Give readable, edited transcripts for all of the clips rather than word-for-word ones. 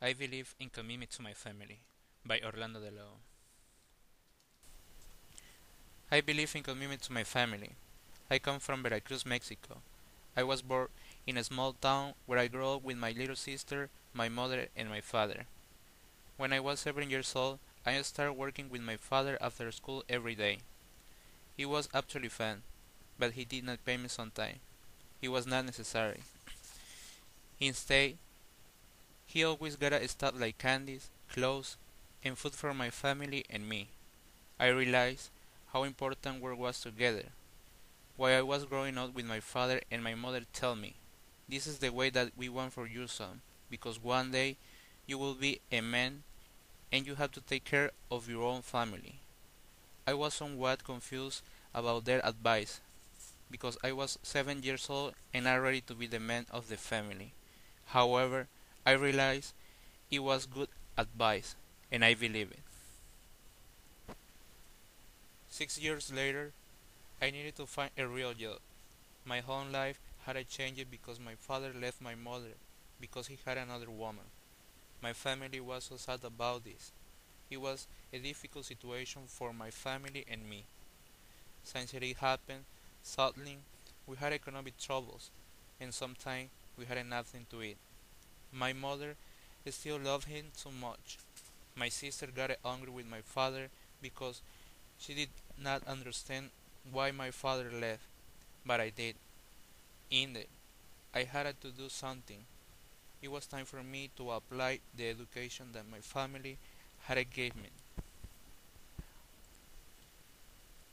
I Believe in Commitment to My Family by Orlando De Leon. I believe in commitment to my family. I come from Veracruz, Mexico. I was born in a small town where I grew up with my little sister, my mother, and my father. When I was 7 years old, I started working with my father after school every day. He was actually fun, but he did not pay me some time. It was not necessary. Instead, he always got stuff like candies, clothes, and food for my family and me. I realized how important work was together. While I was growing up with my father and my mother tell me, this is the way that we want for you son, because one day you will be a man and you have to take care of your own family. I was somewhat confused about their advice, because I was 7 years old and I ready to be the man of the family. However, I realized it was good advice, and I believe it. 6 years later, I needed to find a real job. My home life had a change because my father left my mother because he had another woman. My family was so sad about this. It was a difficult situation for my family and me. Since it happened, sadly, we had economic troubles, and sometimes we had nothing to eat. My mother still loved him too much. My sister got angry with my father because she did not understand why my father left, but I did. Indeed, I had to do something. It was time for me to apply the education that my family had gave me.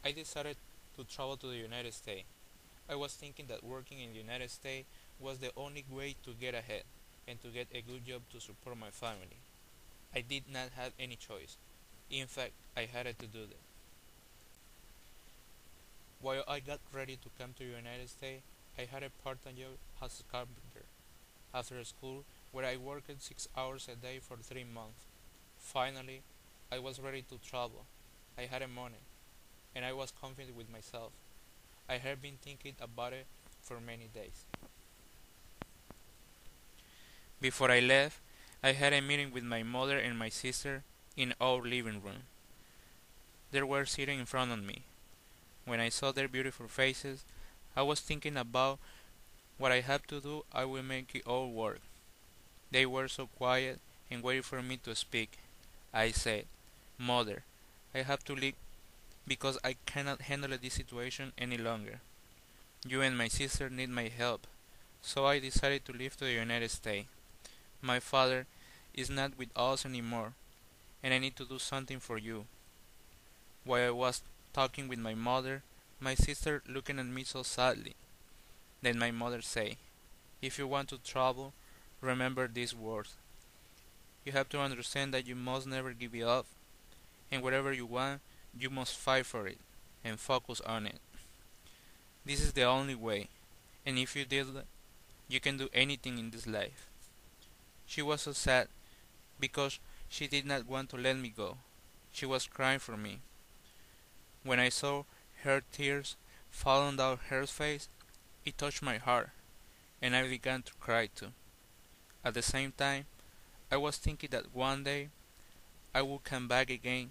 I decided to travel to the United States. I was thinking that working in the United States was the only way to get ahead and to get a good job to support my family. I did not have any choice. In fact, I had to do that. While I got ready to come to the United States, I had a part-time job as a carpenter after school where I worked 6 hours a day for 3 months. Finally, I was ready to travel. I had money, and I was confident with myself. I had been thinking about it for many days. Before I left, I had a meeting with my mother and my sister in our living room. They were sitting in front of me. When I saw their beautiful faces, I was thinking about what I have to do. I will make it all work. They were so quiet and waited for me to speak. I said, Mother, I have to leave because I cannot handle this situation any longer. You and my sister need my help, so I decided to leave to the United States. My father is not with us anymore, and I need to do something for you. While I was talking with my sister looking at me so sadly. Then my mother said, if you want to travel, remember these words. You have to understand that you must never give it up, and whatever you want, you must fight for it, and focus on it. This is the only way, and if you did that, you can do anything in this life. She was so sad because she did not want to let me go. She was crying for me. When I saw her tears falling down her face, it touched my heart, and I began to cry too. At the same time, I was thinking that one day I would come back again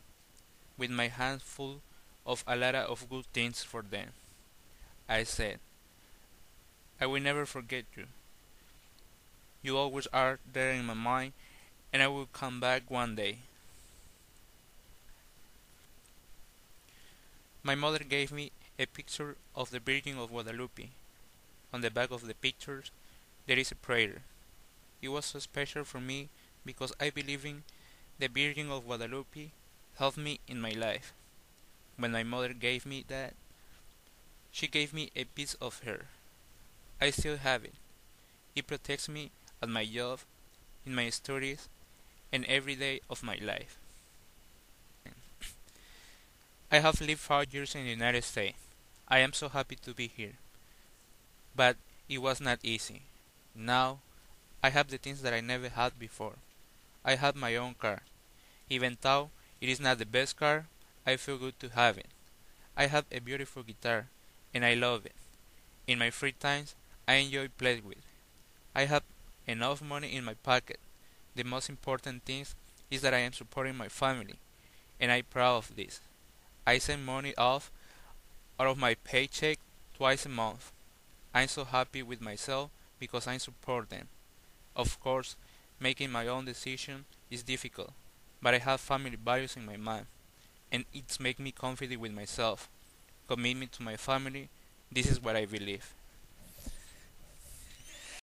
with my hands full of a lot of good things for them. I said, I will never forget you. You always are there in my mind, and I will come back one day. My mother gave me a picture of the Virgin of Guadalupe. On the back of the picture, there is a prayer. It was so special for me because I believe in the Virgin of Guadalupe helped me in my life. When my mother gave me that, she gave me a piece of her. I still have it. It protects me at my job, in my studies, and every day of my life. I have lived 5 years in the United States. I am so happy to be here. But it was not easy. Now, I have the things that I never had before. I have my own car. Even though it is not the best car, I feel good to have it. I have a beautiful guitar, and I love it. In my free times, I enjoy playing with. I have enough money in my pocket. The most important thing is that I am supporting my family, and I'm proud of this. I send money out of my paycheck twice a month. I'm so happy with myself because I support them. Of course, making my own decision is difficult, but I have family values in my mind, and it's make me confident with myself. Commitment to my family, this is what I believe.